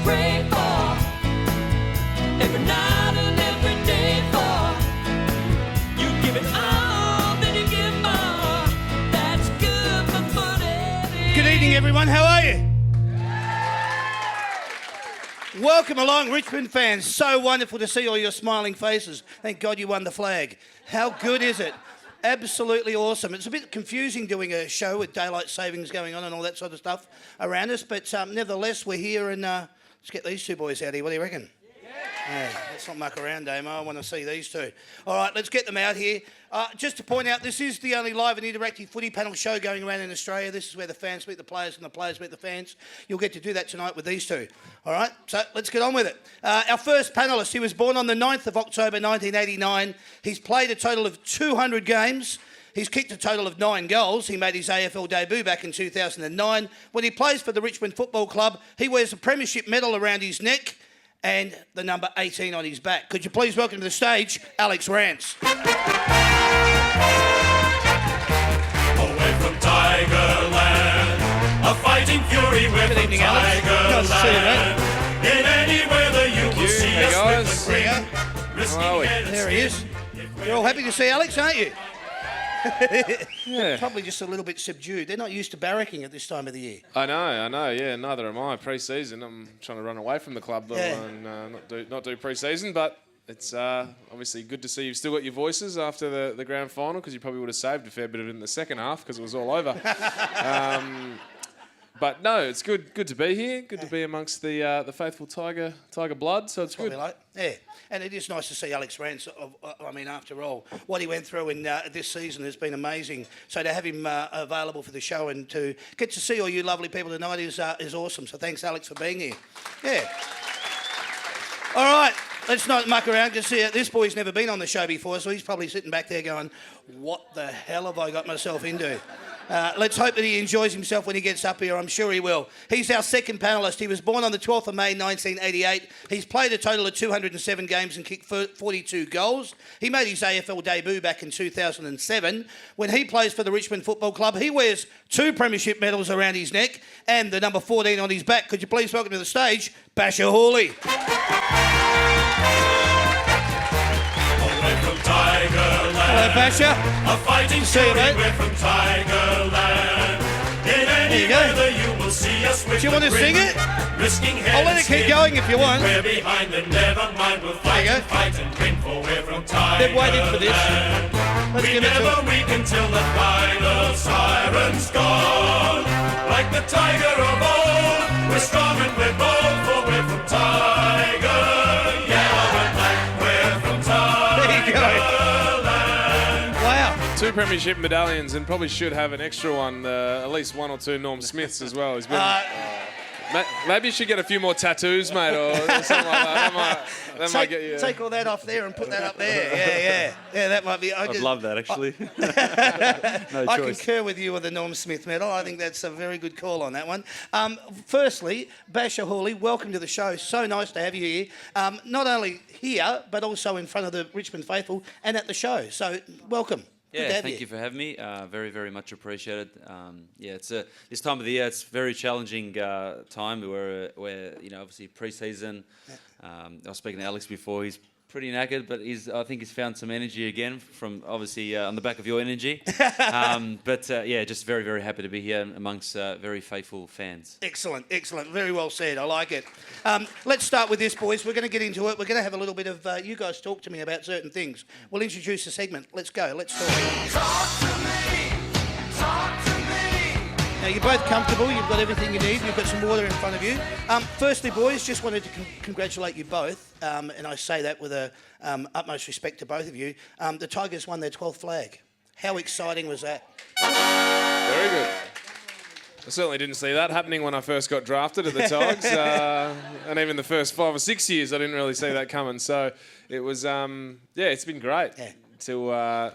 pray for, every night and every day for. You give it all, then you give more. That's good for footy. Good evening, everyone. How are you? Welcome along, Richmond fans. So wonderful to see all your smiling faces. Thank God you won the flag. How good is it? Absolutely awesome. It's a bit confusing doing a show with daylight savings going on and all that sort of stuff around us, but nevertheless, we're here and let's get these two boys out here. What do you reckon? Yeah, let's not muck around, Damo. I want to see these two. All right, let's get them out here. Just to point out, this is the only live and interactive footy panel show going around in Australia. This is where the fans meet the players and the players meet the fans. You'll get to do that tonight with these two. All right, so let's get on with it. Our first panellist, he was born on the 9th of October 1989. He's played a total of 200 games. He's kicked a total of 9 goals. He made his AFL debut back in 2009. When he plays for the Richmond Football Club, he wears a premiership medal around his neck and the number 18 on his back. Could you please welcome to the stage, Alex Rance. Away from Tigerland, a fighting fury with Good evening, Alex. Nice to see you, mate. In any weather you will see us with the green. Risking There he is. You're all happy to see Alex, aren't you? Yeah. Probably just a little bit subdued. They're not used to barracking at this time of the year. I know, yeah, neither am I. Pre-season, I'm trying to run away from the club Yeah. and not do pre-season, but it's obviously good to see you've still got your voices after the grand final, because you probably would have saved a fair bit of it in the second half because it was all over. But no, it's good to be here. Good to be amongst the faithful Tiger blood. So it's good. Like. Yeah, and it is nice to see Alex Rance. I mean, after all, what he went through in this season has been amazing. So to have him available for the show and to get to see all you lovely people tonight is awesome. So thanks, Alex, for being here. Yeah. All right, let's not muck around because this boy's never been on the show before, so he's probably sitting back there going, "What the hell have I got myself into?" Let's hope that he enjoys himself when he gets up here. I'm sure he will. He's our second panellist. He was born on the 12th of May 1988. He's played a total of 207 games and kicked 42 goals. He made his AFL debut back in 2007. When he plays for the Richmond Football Club, he wears 2 premiership medals around his neck and the number 14 on his back. Could you please welcome to the stage, BrokerrocheR. Away from Tigerland. Hello, Basher. A fighting See you, fury mate. we're from Tigerland. In There any you go. weather you will see us with Do you want to the sing grin. it? Risking head I'll let and it keep skin. going if you want. We're behind them, never mind. We'll There you fight go. and fight and win, for we're from Tigerland. They've waited for this. Let's We give it to never him. weaken till the final siren's gone. Like the tiger of old, we're strong and we're bold, for we're from Tiger. Yellow and black, we're from There you go. Tigerland. Wow. 2 premiership medallions, and probably should have an extra one, at least 1 or 2 Norm Smiths as well. He's been. Maybe you should get a few more tattoos, mate, or something like that. That might get you. Take all that off there and put that up there. Yeah, that might be. I'd love that, actually. No I choice. concur with you with the Norm Smith medal. I think that's a very good call on that one. Firstly, BrokerrocheR, welcome to the show. So nice to have you here. Not only here, but also in front of the Richmond faithful and at the show. So welcome. Good to Yeah, have thank you for having me. Very, very much appreciated. Yeah, it's this time of the year. It's a very challenging time. We're obviously pre-season. I was speaking to Alex before. He's pretty knackered, but I think he's found some energy again from obviously on the back of your energy. Yeah, just very, very happy to be here amongst very faithful fans. Excellent. Very well said. I like it. Let's start with this, boys. We're going to get into it. We're going to have a little bit of you guys talk to me about certain things. We'll introduce the segment. Let's go. Let's talk. Talk to me. Now, you're both comfortable. You've got everything you need. You've got some water in front of you. Firstly, boys, just wanted to congratulate you both. And I say that with utmost respect to both of you. The Tigers won their 12th flag. How exciting was that? Very good. I certainly didn't see that happening when I first got drafted at the Tigers, and even the first 5 or 6 years, I didn't really see that coming. So it was, it's been great to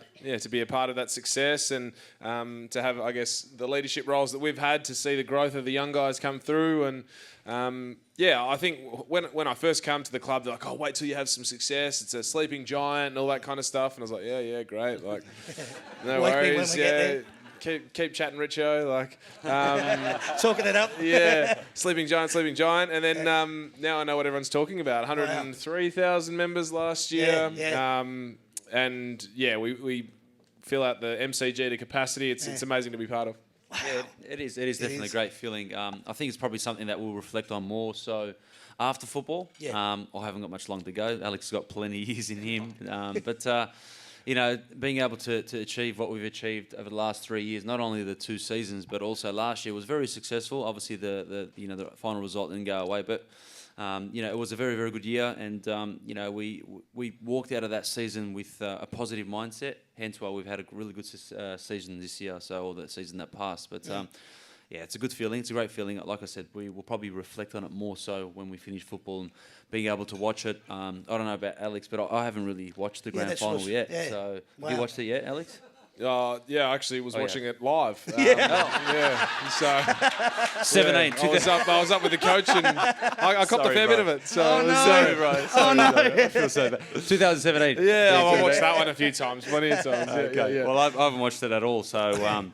be a part of that success and to have, I guess, the leadership roles that we've had, to see the growth of the young guys come through. And I think when I first came to the club, they're like, "Oh, wait till you have some success. It's a sleeping giant and all that kind of stuff." And I was like, "Yeah, great. Like, no Wake me when worries. we get there. keep chatting, Richo. Like, Talking it up. yeah, sleeping giant. And then now I know what everyone's talking about. 103,000 members last year. Yeah. And yeah, we fill out the MCG to capacity. It's amazing to be part of. Yeah, it is. It is definitely a great feeling. I think it's probably something that we'll reflect on more so after football. Yeah. I haven't got much longer to go. Alex has got plenty of years in him. But you know, being able to achieve what we've achieved over the last 3 years, not only the 2 seasons, but also last year was very successful. Obviously, the final result didn't go away, but you know, it was a very, very good year, and you know, we walked out of that season with a positive mindset. Hence why we've had a really good season this year, or the season that passed. But yeah, it's a good feeling. It's a great feeling. Like I said, we will probably reflect on it more so when we finish football and being able to watch it. I don't know about Alex, but I haven't really watched the grand final yet. Yeah. So have you watched it yet, Alex? Yeah, I actually was watching it live. Yeah. So 17. Yeah, I was up with the coach, and I copped a fair bit of it. So Oh, it was, no. Sorry, bro. Oh, no. I feel so bad. 2017. yeah, I watched that one a few times, plenty of times. Okay. Yeah. Well, I haven't watched it at all, so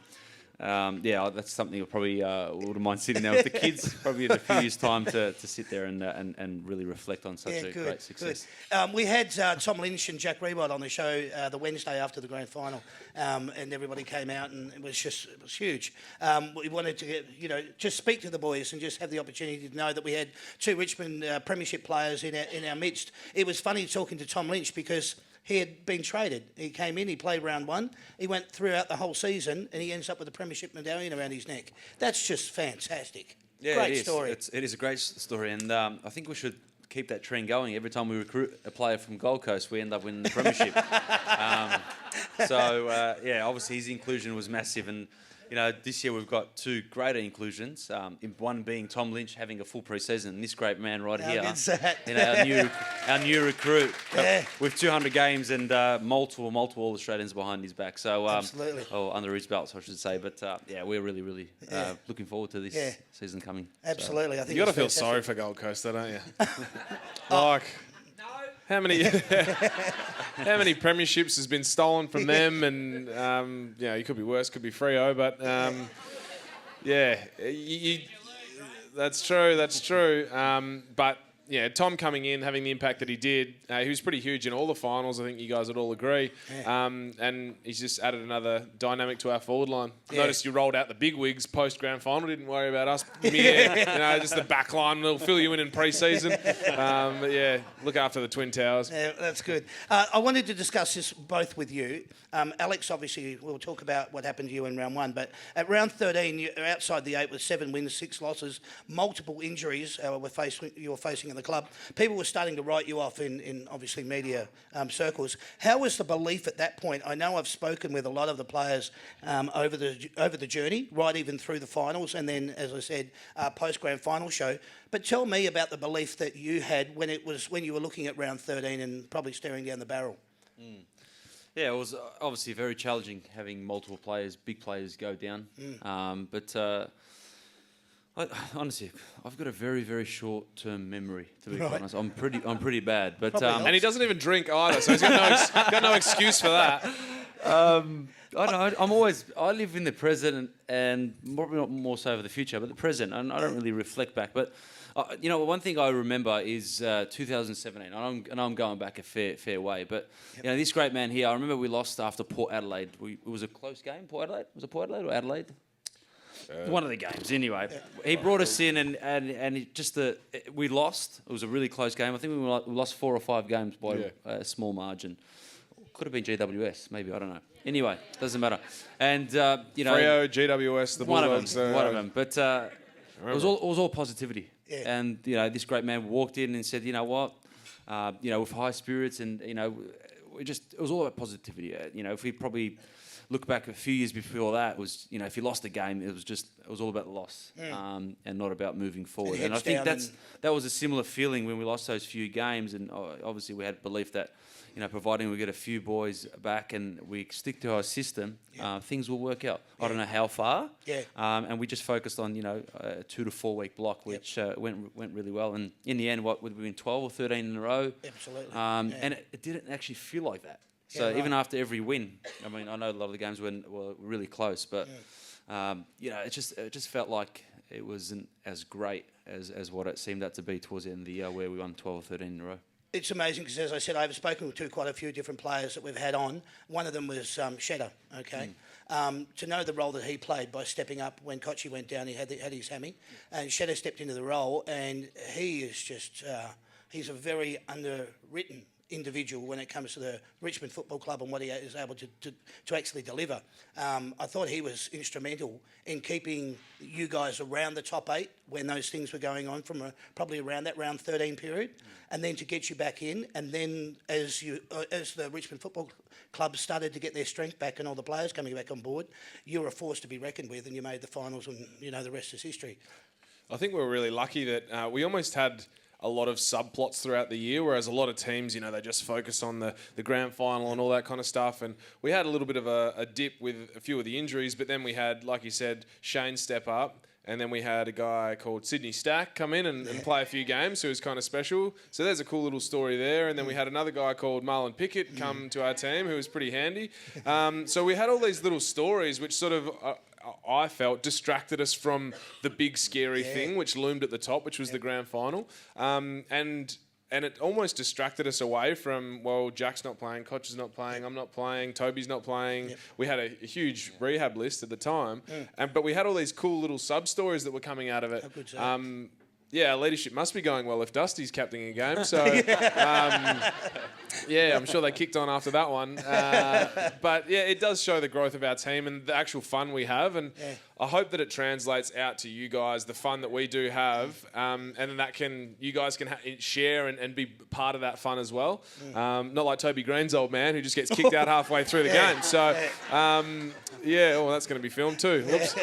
yeah, that's something I probably wouldn't mind sitting there with the kids, probably in a few years' time to sit there and really reflect on such a great success. Good. We had Tom Lynch and Jack Rewald on the show the Wednesday after the grand final, and everybody came out, and it was huge. We wanted to get, just speak to the boys and just have the opportunity to know that we had 2 Richmond premiership players in our midst. It was funny talking to Tom Lynch because he had been traded. He came in, he played round 1, he went throughout the whole season, and he ends up with a premiership medallion around his neck. That's just fantastic. Yeah, Great it is. story. It is a great story, and I think we should keep that trend going. Every time we recruit a player from Gold Coast, we end up winning the premiership. So yeah, obviously his inclusion was massive, and this year we've got 2 greater inclusions. One being Tom Lynch having a full pre-season, and this great man right here, good's that? our new recruit, Yeah. with 200 games and multiple Australians behind his back. So Absolutely. or under his belt, I should say. But yeah, we're really looking forward to this season coming. Absolutely. I think You got to it's feel fantastic. sorry for Gold Coast, though, don't you? Like, how many premierships has been stolen from them? And you could be worse, could be Freo, but yeah, that's true. But yeah, Tom coming in, having the impact that he did, he was pretty huge in all the finals. I think you guys would all agree. Yeah. And he's just added another dynamic to our forward line. Yeah. Noticed you rolled out the big wigs post grand final. Didn't worry about us. Just the back line. We'll fill you in pre-season. But yeah, look after the Twin Towers. Yeah, that's good. I wanted to discuss this both with you. Alex, obviously, we'll talk about what happened to you in round 1, but at round 13, you're outside the 8 with 7 wins, 6 losses, multiple injuries you were facing in the club. People were starting to write you off in obviously media circles. How was the belief at that point? I know I've spoken with a lot of the players over the journey, right even through the finals, and then, as I said, post grand final show. But tell me about the belief that you had when you were looking at round 13 and probably staring down the barrel. Yeah, it was obviously very challenging having multiple players, big players, go down. But honestly, I've got a very, very short-term memory. To be quite honest, I'm pretty bad. But And he doesn't even drink either, so he's got no excuse for that. I don't know. I live in the present and probably not more so for the future, but the present. And I don't really reflect back. But one thing I remember is 2017. And I'm going back a fair way. But this great man here, I remember we lost after Port Adelaide. It was a close game. Port Adelaide, was it Port Adelaide or Adelaide? One of the games, anyway. He brought us in, and we lost. It was a really close game. I think we lost 4 or 5 games by a small margin. Could have been GWS, maybe, I don't know. Anyway, doesn't matter. And Freo, GWS, the Bulldogs. One of them. But it was all positivity. Yeah. And this great man walked in and said, you know what, with high spirits, and it was all about positivity. If we probably look back a few years before that, was if you lost a game, it was all about the loss, and not about moving forward. And I think that was a similar feeling when we lost those few games. And obviously we had belief that providing we get a few boys back and we stick to our system, things will work out. I don't know how far. And we just focused on a 2 to 4 week block, which went really well. And in the end, what would we been 12 or 13 in a row? Absolutely. And it didn't actually feel like that. So right. even after every win, I mean, I know a lot of the games were really close, but it just felt like it wasn't as great as what it seemed that to be towards the end of the year, where we won 12 or 13 in a row. It's amazing because, as I said, I've spoken to quite a few different players that we've had on. One of them was Cheddar, okay? To know the role that he played by stepping up when Kochi went down, he had his hammy, and Cheddar stepped into the role, and he is just, he's a very underwritten individual when it comes to the Richmond Football Club and what he is able to actually deliver. I thought he was instrumental in keeping you guys around the top 8 when those things were going on from probably around that round 13 period, and then to get you back in, and then as the Richmond Football Club started to get their strength back and all the players coming back on board, you were a force to be reckoned with, and you made the finals, and the rest is history. I think we were really lucky that we almost had a lot of subplots throughout the year, whereas a lot of teams, they just focus on the grand final and all that kind of stuff. And we had a little bit of a dip with a few of the injuries, but then we had, like you said, Shane step up, and then we had a guy called Sydney Stack come in and play a few games, who was kind of special. So there's a cool little story there. And then we had another guy called Marlon Pickett come to our team, who was pretty handy. So we had all these little stories which sort of... I felt distracted us from the big scary thing which loomed at the top, which was the grand final, and it almost distracted us away from, well, Jack's not playing, Koch is not playing, I'm not playing, Toby's not playing. We had a huge rehab list at the time, but we had all these cool little sub stories that were coming out of it. Our leadership must be going well if Dusty's captaining a game. So, I'm sure they kicked on after that one. But, it does show the growth of our team and the actual fun we have. And I hope that it translates out to you guys, the fun that we do have, and then you guys can share and be part of that fun as well. Not like Toby Green's old man, who just gets kicked out halfway through the game. So, that's going to be filmed too. Whoops.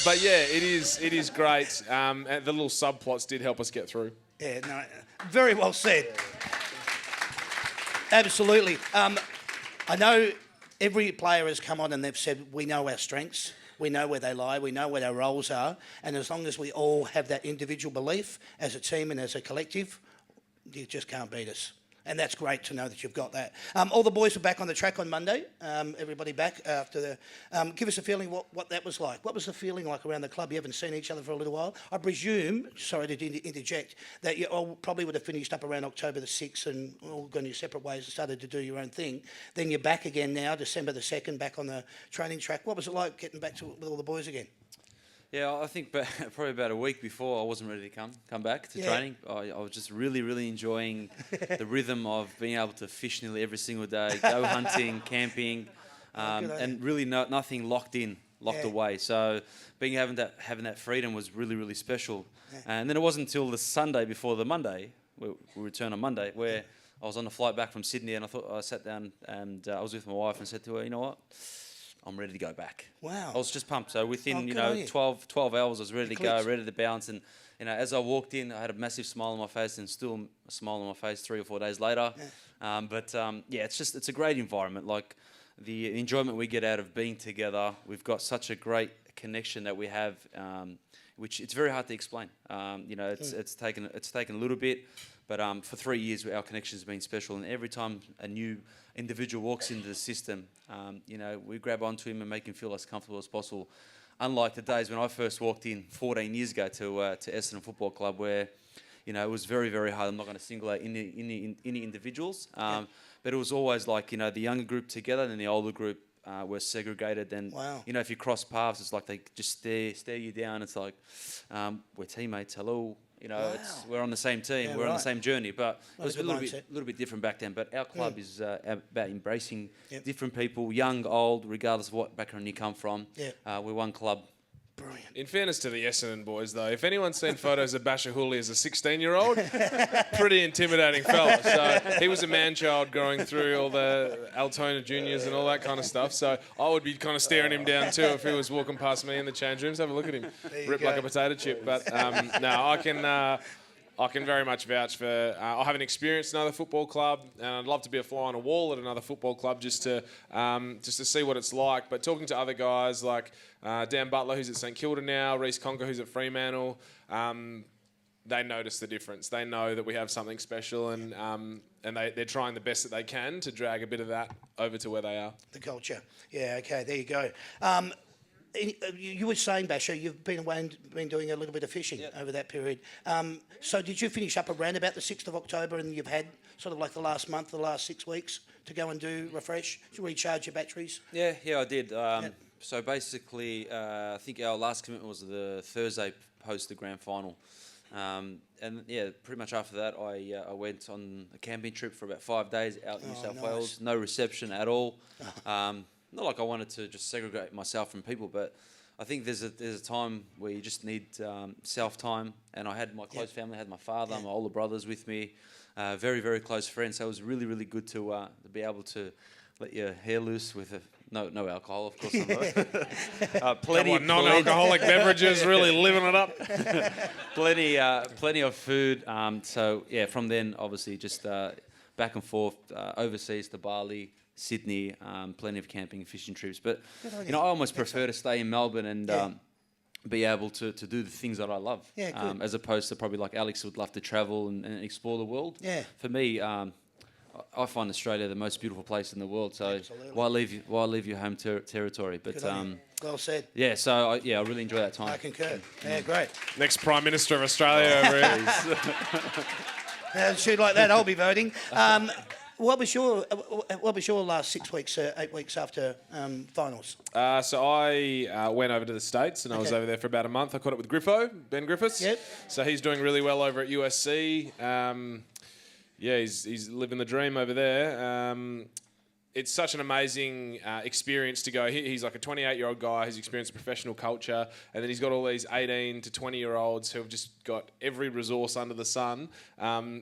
But it is great. And the little subplots did help us get through. Yeah, no, very well said. Absolutely. I know every player has come on and they've said, we know our strengths, we know where they lie, we know what our roles are, and as long as we all have that individual belief as a team and as a collective, you just can't beat us. And that's great to know that you've got that. All the boys were back on the track on Monday. Everybody back after the... give us a feeling what that was like. What was the feeling like around the club? You haven't seen each other for a little while. I presume, sorry to interject, that you all probably would have finished up around October the 6th and all gone your separate ways and started to do your own thing. Then you're back again now, December the 2nd, back on the training track. What was it like getting back with all the boys again? Yeah, I think probably about a week before I wasn't ready to come back to training. I was just really, really enjoying the rhythm of being able to fish nearly every single day, go hunting, camping, and really nothing locked away. So having that freedom was really, really special. And then it wasn't until the Sunday before the Monday, we returned on Monday, where I was on the flight back from Sydney, and I sat down and I was with my wife and said to her, you know what? I'm ready to go back. Wow. I was just pumped. So within, 12 hours, I was ready to go, ready to bounce. And, as I walked in, I had a massive smile on my face, and still a smile on my face 3 or 4 days later. Yeah. It's a great environment. Like, the enjoyment we get out of being together, we've got such a great connection that we have, which it's very hard to explain. It's taken a little bit, but for 3 years, our connection has been special. And every time a new individual walks into the system, we grab onto him and make him feel as comfortable as possible. Unlike the days when I first walked in 14 years ago to Essendon Football Club, where it was very, very hard. I'm not going to single out any individuals, but it was always like the younger group together and the older group were segregated. And if you cross paths, it's like they just stare you down. It's like we're teammates. Hello. We're on the same team, we're on the same journey, but it was a little bit different back then. But our club is about embracing different people, young, old, regardless of what background you come from. We're one club. Brilliant. In fairness to the Essendon boys, though, if anyone's seen photos of Basher Hooley as a 16-year-old, pretty intimidating fella. So he was a man-child growing through all the Altona juniors and all that kind of stuff. So I would be kind of staring him down too if he was walking past me in the change rooms. Have a look at him, ripped like a potato chip. But I can very much vouch for. I haven't experienced another football club, and I'd love to be a fly on a wall at another football club just to see what it's like. But talking to other guys like Dan Butler, who's at St Kilda now, Reece Conker, who's at Fremantle, they notice the difference. They know that we have something special, and they're trying the best that they can to drag a bit of that over to where they are. The culture. Yeah, okay, there you go. You were saying, Basher, you've been doing a little bit of fishing over that period. So did you finish up around about the 6th of October, and you've had sort of like the last month, the last 6 weeks to go and do refresh, to recharge your batteries? Yeah, I did. So basically, I think our last commitment was the Thursday post the grand final. And yeah, pretty much after that, I went on a camping trip for about 5 days out in New South Wales. No reception at all. Not like I wanted to just segregate myself from people, but I think there's a time where you just need self-time. And I had my close family, I had my father, my older brothers with me, very, very close friends. So it was really, really good to be able to let your hair loose with no alcohol, of course. Plenty non-alcoholic beverages, really living it up. plenty of food. So yeah, from then obviously just back and forth overseas to Bali, Sydney, plenty of camping and fishing trips. But I almost prefer to stay in Melbourne and be able to do the things that I love, as opposed to probably like Alex would love to travel and explore the world. Yeah. For me, I find Australia the most beautiful place in the world. So why leave your home territory? But well said. Yeah. So I really enjoy that time. I concur. Yeah, great. Next Prime Minister of Australia over here. Shoot like that, I'll be voting. What was your last 6 weeks, 8 weeks after finals? So I went over to the States, and I was over there for about a month. I caught up with Ben Griffiths. Yep. So he's doing really well over at USC. He's living the dream over there. It's such an amazing experience to go. He's like a 28-year-old guy who's experienced professional culture, and then he's got all these 18 to 20-year-olds who have just got every resource under the sun.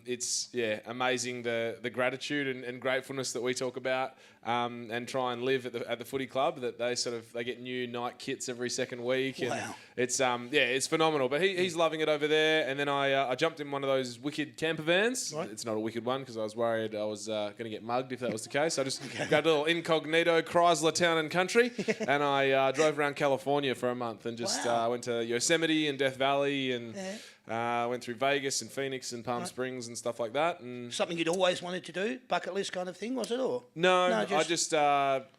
It's amazing the gratitude and gratefulness that we talk about, and try and live at the footy club. That they get new night kits every second week. And wow. It's phenomenal. But he's loving it over there. And then I jumped in one of those wicked camper vans. Right. It's not a wicked one because I was worried I was going to get mugged if that was the case. I just got a little incognito Chrysler Town and Country, and I drove around California for a month and just went to Yosemite and Death Valley and went through Vegas and Phoenix and Palm Springs and stuff like that. And something you'd always wanted to do, bucket list kind of thing, was it? Or no, I just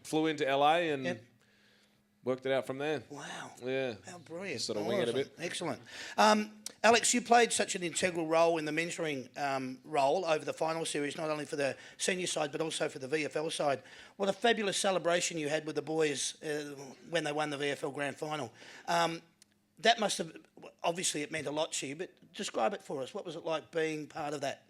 flew into LA and worked it out from there. Wow. Yeah. How brilliant. Sort of wing it a bit. Excellent. Alex, you played such an integral role in the mentoring role over the final series, not only for the senior side but also for the VFL side. What a fabulous celebration you had with the boys when they won the VFL Grand Final. That must have, obviously it meant a lot to you, but describe it for us. What was it like being part of that?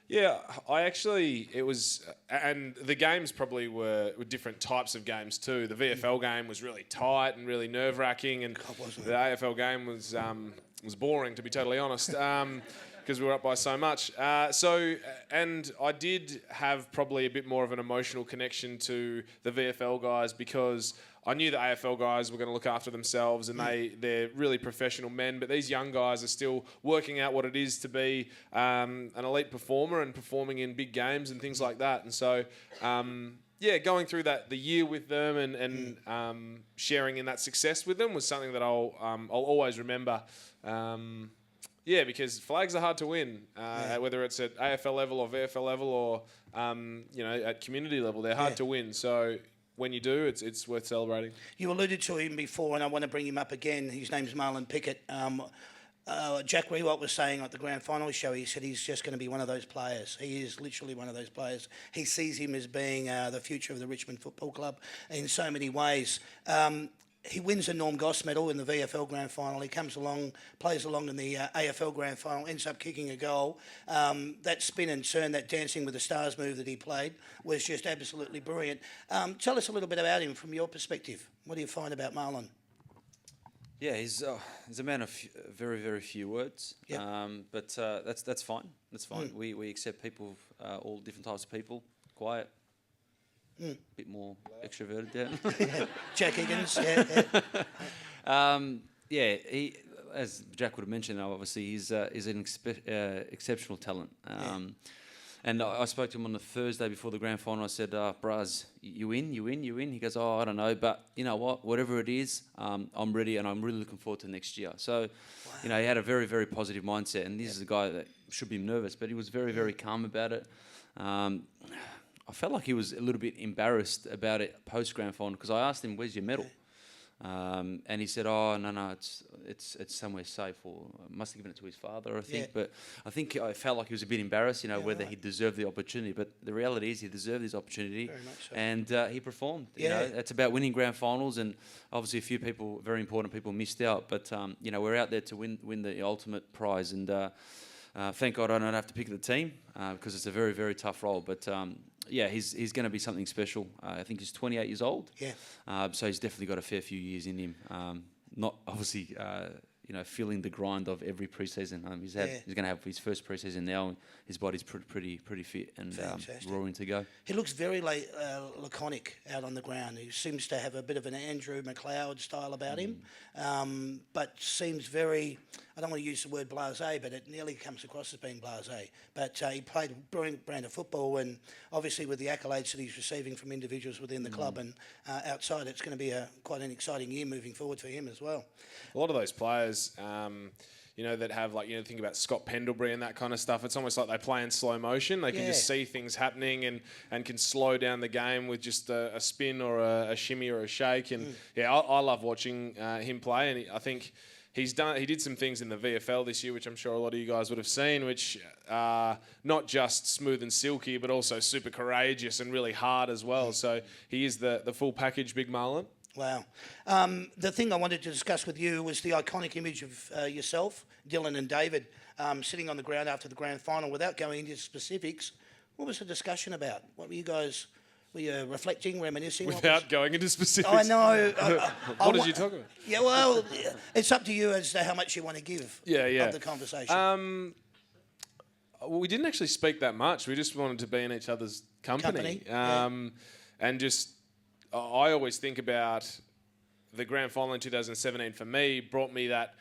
Yeah, it was, and the games probably were different types of games too. The VFL game was really tight and really nerve-wracking, and the AFL game was boring, to be totally honest, because we were up by so much. And I did have probably a bit more of an emotional connection to the VFL guys because I knew the AFL guys were going to look after themselves, and they're really professional men, but these young guys are still working out what it is to be an elite performer and performing in big games and things like that. And so, going through the year with them and sharing in that success with them was something that I'll always remember. Because flags are hard to win, whether it's at AFL level or VFL level or at community level. They're hard to win. So when you do, it's worth celebrating. You alluded to him before, and I want to bring him up again. His name's Marlon Pickett. Jack Rewalt was saying at the grand final show, he said he's just going to be one of those players. He is literally one of those players. He sees him as being the future of the Richmond Football Club in so many ways. He wins a Norm Goss medal in the VFL Grand Final. He comes along, plays along in the AFL Grand Final, ends up kicking a goal. That spin and turn, that Dancing with the Stars move that he played was just absolutely brilliant. Tell us a little bit about him from your perspective. What do you find about Marlon? Yeah, he's a man of very, very few words. Yep. But that's fine. That's fine. We accept people, all different types of people. Quiet. A bit more extroverted, Jack Higgins, he, as Jack would have mentioned, obviously he's an exceptional talent. And I spoke to him on the Thursday before the grand final. I said, Braz, you in? He goes, I don't know. But you know what? Whatever it is, I'm ready, and I'm really looking forward to next year. So, he had a very, very positive mindset. And this is a guy that should be nervous, but he was very, very calm about it. I felt like he was a little bit embarrassed about it post-grand final because I asked him, where's your medal? And he said, "Oh no, it's somewhere safe, or must have given it to his father, I think." But I felt like he was a bit embarrassed, whether he deserved the opportunity. But the reality is, he deserved his opportunity, Very much so. and he performed. It's about winning grand finals, and obviously a few people, very important people, missed out. But we're out there to win the ultimate prize, and thank God I don't have to pick the team because it's a very, very tough role. But he's going to be something special. I think he's 28 years old. Yeah. So he's definitely got a fair few years in him. Not obviously, feeling the grind of every preseason. He's going to have his first preseason now. His body's pretty fit and roaring to go. He looks very laconic out on the ground. He seems to have a bit of an Andrew McLeod style about him, but seems very, I don't want to use the word blasé, but it nearly comes across as being blasé. But he played a brilliant brand of football, and obviously with the accolades that he's receiving from individuals within the club and outside, it's going to be quite an exciting year moving forward for him as well. A lot of those players, that have think about Scott Pendlebury and that kind of stuff. It's almost like they play in slow motion. They can just see things happening and can slow down the game with just a spin or a shimmy or a shake. And I love watching him play. And I think he did some things in the VFL this year, which I'm sure a lot of you guys would have seen, which are not just smooth and silky, but also super courageous and really hard as well. So he is the full package, Big Marlon. Wow. The thing I wanted to discuss with you was the iconic image of yourself, Dylan and David, sitting on the ground after the grand final. Without going into specifics, what was the discussion about? What were you guys, were you reflecting, reminiscing? Without going into specifics? I know. What did you talk about? Yeah, well, it's up to you as to how much you want to give of the conversation. We didn't actually speak that much. We just wanted to be in each other's company. And just... I always think about the grand final in 2017 for me, brought me that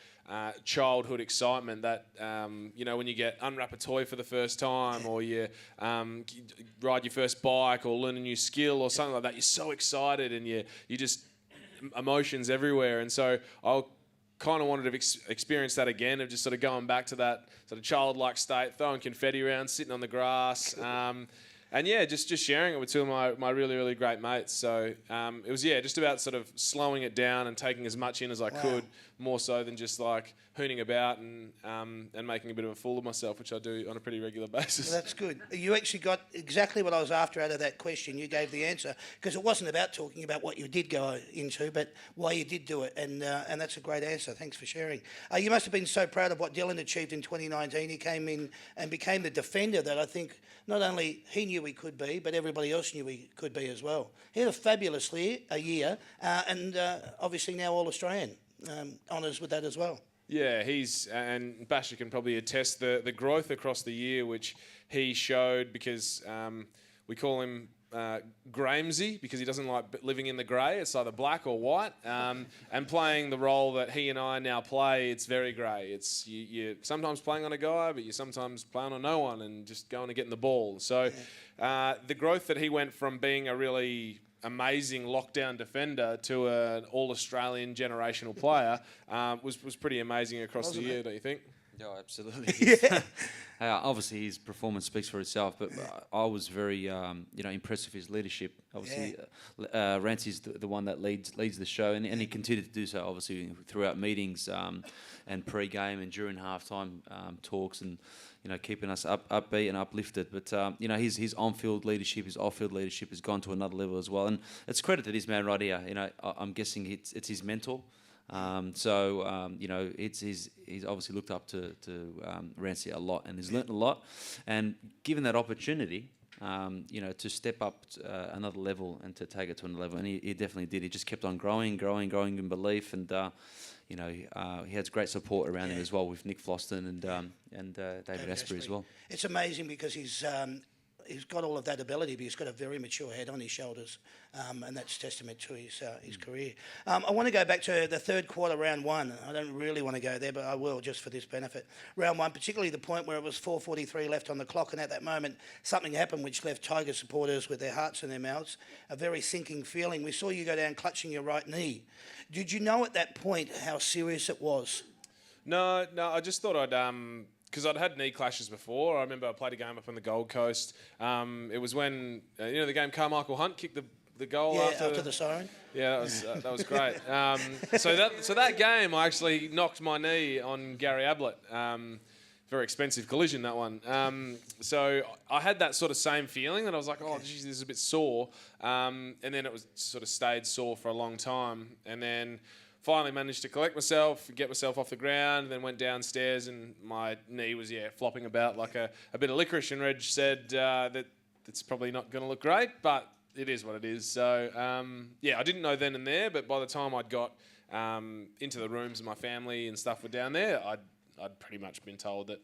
childhood excitement that, when you get unwrap a toy for the first time or you ride your first bike or learn a new skill or something like that, you're so excited and you just, emotions everywhere. And so I kind of wanted to experience that again, of just sort of going back to that sort of childlike state, throwing confetti around, sitting on the grass. And just sharing it with two of my really, really great mates. So it was, just about sort of slowing it down and taking as much in as I could, more so than just like hooning about and making a bit of a fool of myself, which I do on a pretty regular basis. Well, that's good. You actually got exactly what I was after out of that question. You gave the answer, because it wasn't about talking about what you did go into, but why you did do it. And that's a great answer. Thanks for sharing. You must have been so proud of what Dylan achieved in 2019. He came in and became the defender that I think not only he knew he could be, but everybody else knew he could be as well. He had a fabulous year, and obviously now All-Australian honours with that as well. Yeah, and Basher can probably attest the growth across the year, which he showed, because we call him Gramesy, because he doesn't like living in the grey. It's either black or white. And playing the role that he and I now play, it's very grey. It's you're sometimes playing on a guy, but you're sometimes playing on no one and just going and getting the ball. So the growth that he went from being a really amazing lockdown defender to an all-Australian generational player was pretty amazing across the year, don't you think? Yeah, absolutely. Obviously, his performance speaks for itself, but I was very, impressed with his leadership. Obviously, Rancey's the one that leads the show, and he continued to do so, obviously, throughout meetings and pre-game and during halftime talks, and keeping us upbeat and uplifted. But his on-field leadership, his off-field leadership has gone to another level as well, and it's credit to this man right here. I'm guessing it's his mentor. He's obviously looked up to Rancey a lot, and he's learnt a lot. And given that opportunity, to step up another level and to take it to another level, and he definitely did. He just kept on growing in belief, and he has great support around him as well, with Nick Floston and David Asprey as well. It's amazing because he's he's got all of that ability, but he's got a very mature head on his shoulders, and that's testament to his career. I want to go back to the third quarter, round one. I don't really want to go there, but I will just for this benefit. Round one, particularly the point where it was 4:43 left on the clock, and at that moment something happened which left Tiger supporters with their hearts in their mouths, a very sinking feeling. We saw you go down clutching your right knee. Did you know at that point how serious it was? No, I just thought because I'd had knee clashes before. I remember I played a game up on the Gold Coast. It was when, the game Carmichael Hunt kicked the goal after the siren. Yeah, that was great. So that game, I actually knocked my knee on Gary Ablett. Very expensive collision, that one. So I had that sort of same feeling that I was like, oh, geez, this is a bit sore. And then it was sort of stayed sore for a long time. And then finally managed to collect myself, get myself off the ground, and then went downstairs and my knee was, flopping about like a bit of licorice. And Reg said that it's probably not going to look great, but it is what it is. So, I didn't know then and there, but by the time I'd got into the rooms and my family and stuff were down there, I'd pretty much been told that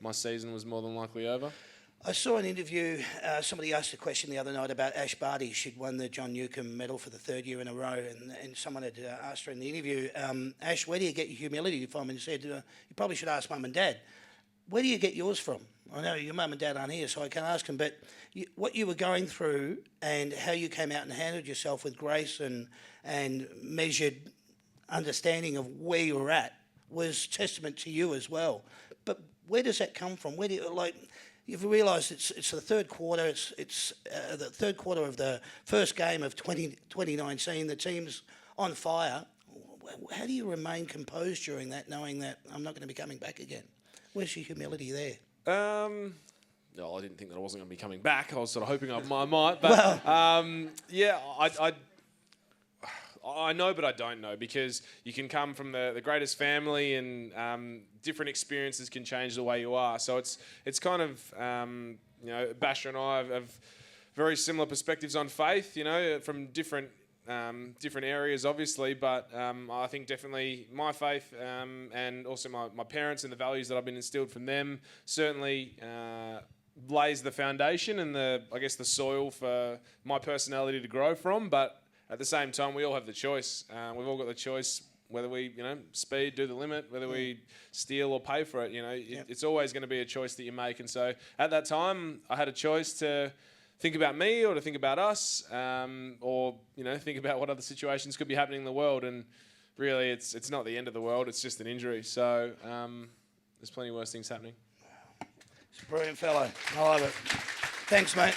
my season was more than likely over. I saw an interview, somebody asked a question the other night about Ash Barty. She'd won the John Newcombe medal for the third year in a row, and someone had asked her in the interview, Ash, where do you get your humility from? And said, you probably should ask Mum and Dad. Where do you get yours from? I know your mum and dad aren't here, so I can't ask them, but what you were going through and how you came out and handled yourself with grace and measured understanding of where you were at was testament to you as well. But where does that come from? Where do you, you've realised it's the third quarter, it's the third quarter of the first game of 2019, the team's on fire. How do you remain composed during that, knowing that I'm not going to be coming back again? Where's your humility there? No, I didn't think that I wasn't going to be coming back. I was sort of hoping I might. But, I know, but I don't know, because you can come from the greatest family and different experiences can change the way you are. So it's kind of, Basher and I have very similar perspectives on faith, from different areas, obviously, but I think definitely my faith and also my parents and the values that I've been instilled from them certainly lays the foundation and the soil for my personality to grow from. But at the same time, we all have the choice. We've all got the choice whether we, speed, do the limit, whether we steal or pay for it. It's always going to be a choice that you make. And so at that time, I had a choice to think about me or to think about us, or think about what other situations could be happening in the world. And really, it's not the end of the world. It's just an injury. So there's plenty worse things happening. It's a brilliant fellow. I love it. Thanks, mate.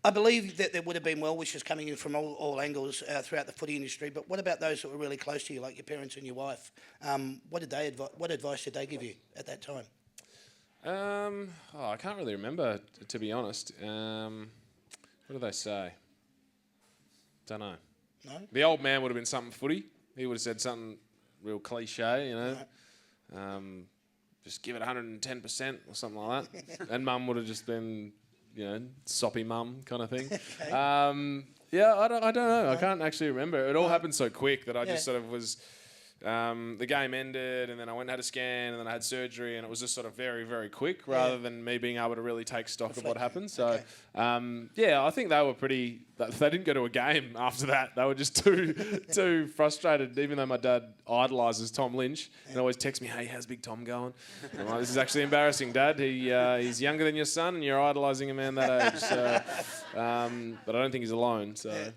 I believe that there would have been well wishes coming in from all angles throughout the footy industry. But what about those that were really close to you, like your parents and your wife? What advice did they give you at that time? I can't really remember, to be honest. What did they say? Don't know. No? The old man would have been something footy. He would have said something real cliche, Right. Just give it 110% or something like that. And Mum would have just been, soppy mum kind of thing. Okay. I don't know. I can't actually remember. It all happened so quick that I just sort of was... the game ended, and then I went and had a scan, and then I had surgery, and it was just sort of very, very quick rather than me being able to really take stock of what happened. So, I think they were pretty... They didn't go to a game after that. They were just too frustrated, even though my dad idolises Tom Lynch and always texts me, hey, how's Big Tom going? I'm like, this is actually embarrassing, Dad. He's younger than your son, and you're idolising a man that age. So, but I don't think he's alone, so... Yeah.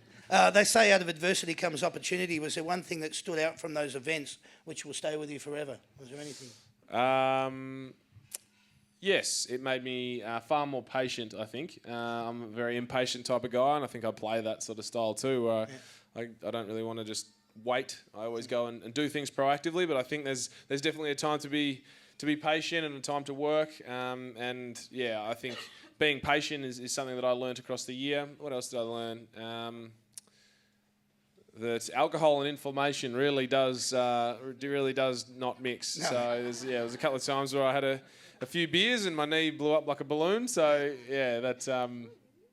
They say out of adversity comes opportunity. Was there one thing that stood out from those events which will stay with you forever? Was there anything? Yes, it made me far more patient, I think. I'm a very impatient type of guy, and I think I play that sort of style too, where I don't really want to just wait. I always go and do things proactively, but I think there's definitely a time to be patient and a time to work. I think being patient is something that I learned across the year. What else did I learn? That alcohol and inflammation really does not mix. No. So there was a couple of times where I had a few beers and my knee blew up like a balloon. So that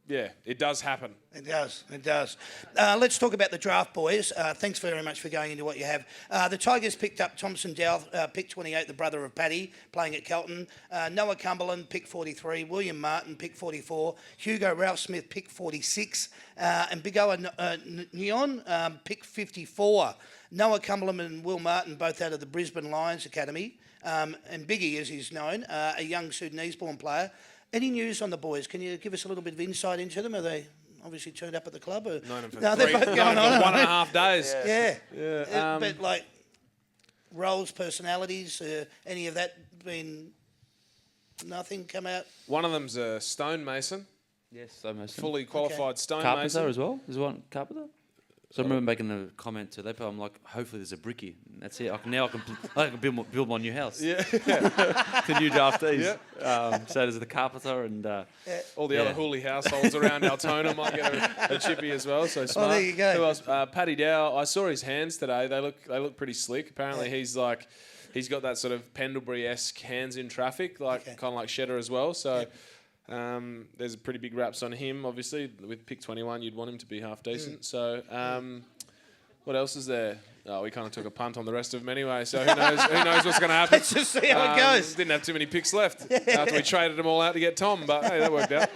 yeah, it does happen. It does. It does. Let's talk about the draft, boys. Thanks very much for going into what you have. The Tigers picked up Thompson Dow, pick 28, the brother of Paddy, playing at Kelton. Noah Cumberland, pick 43. William Martin, pick 44. Hugo Ralph Smith, pick 46. And Big Owen Neon, pick 54. Noah Cumberland and Will Martin, both out of the Brisbane Lions Academy. And Biggie, as he's known, a young Sudanese-born player. Any news on the boys? Can you give us a little bit of insight into them? Are they obviously turned up at the club? Or? Known them for No, they're both going on. 1.5 days. Yeah. But like roles, personalities, any of that been nothing come out? One of them's a stonemason, Yes, so most fully qualified stonemason. Carpenter as well. Is one carpenter? So I remember making a comment to that, but I'm like, hopefully there's a brickie. And that's it. I can build my new house. Yeah. The new draftees. So there's the carpenter and All the other Hooley households around Altona might get a chippy as well. So smart. there you go. Who else? Paddy Dow. I saw his hands today. They look pretty slick. Apparently he's got that sort of Pendlebury-esque hands in traffic, kind of like Shedder as well. So. There's a pretty big raps on him, obviously. With pick 21, you'd want him to be half decent. So, what else is there? Oh, we kind of took a punt on the rest of them anyway. So who knows what's going to happen? Let's just see how it goes. Didn't have too many picks left after we traded them all out to get Tom. But hey, that worked out.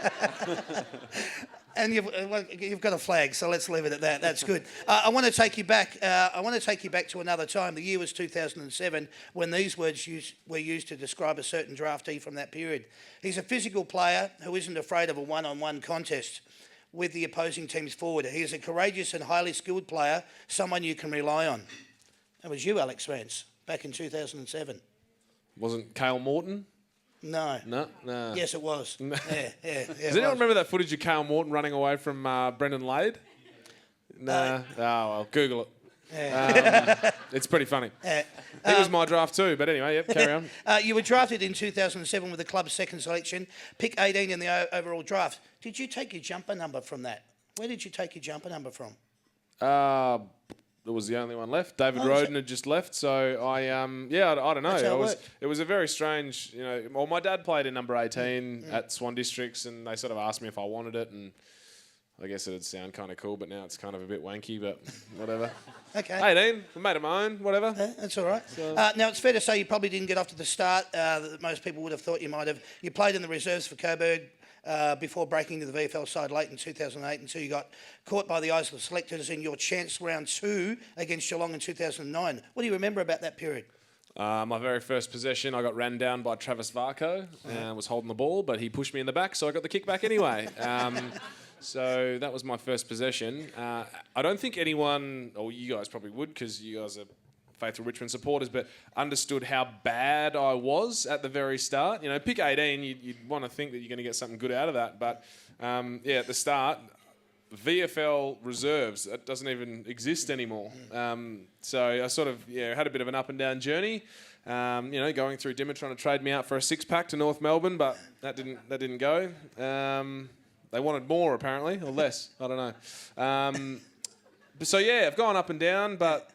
And you've got a flag, so let's leave it at that. That's good. I want to take you back. I want to take you back to another time. The year was 2007, when these words were used to describe a certain draftee from that period. He's a physical player who isn't afraid of a one-on-one contest with the opposing team's forward. He is a courageous and highly skilled player, someone you can rely on. That was you, Alex Rance, back in 2007. Wasn't Cale Morton? No. No. Yes, it was. Yeah. Does anyone remember that footage of Cale Morton running away from Brendan Lade? Nah. Well, Google it. It's pretty funny. He was my draft too, but anyway, yep, carry on. You were drafted in 2007 with the club's second selection, pick 18 in the overall draft. Did you take your jumper number from that? Where did you take your jumper number from? It was the only one left. David Roden had just left, so I don't know. It was a very strange, well, my dad played in number 18 at Swan Districts, and they sort of asked me if I wanted it, and I guess it'd sound kind of cool, but now it's kind of a bit wanky, but whatever. Okay. 18, I made it my own, whatever. That's all right. Now, it's fair to say you probably didn't get off to the start that most people would have thought you might have. You played in the reserves for Coburg before breaking to the VFL side late in 2008 until you got caught by the eyes of the selectors in your chance round 2 against Geelong in 2009. What do you remember about that period? My very first possession, I got ran down by Travis Varco and was holding the ball, but he pushed me in the back, so I got the kick back anyway. So that was my first possession. I don't think anyone, or you guys probably would, because you guys are faithful Richmond supporters, but understood how bad I was at the very start. Pick 18, you'd want to think that you're going to get something good out of that. But, at the start, VFL reserves, that doesn't even exist anymore. So I sort of had a bit of an up and down journey. Going through Dimmer trying to trade me out for a 6-pack to North Melbourne, but that didn't go. They wanted more, apparently, or less. I don't know. I've gone up and down, but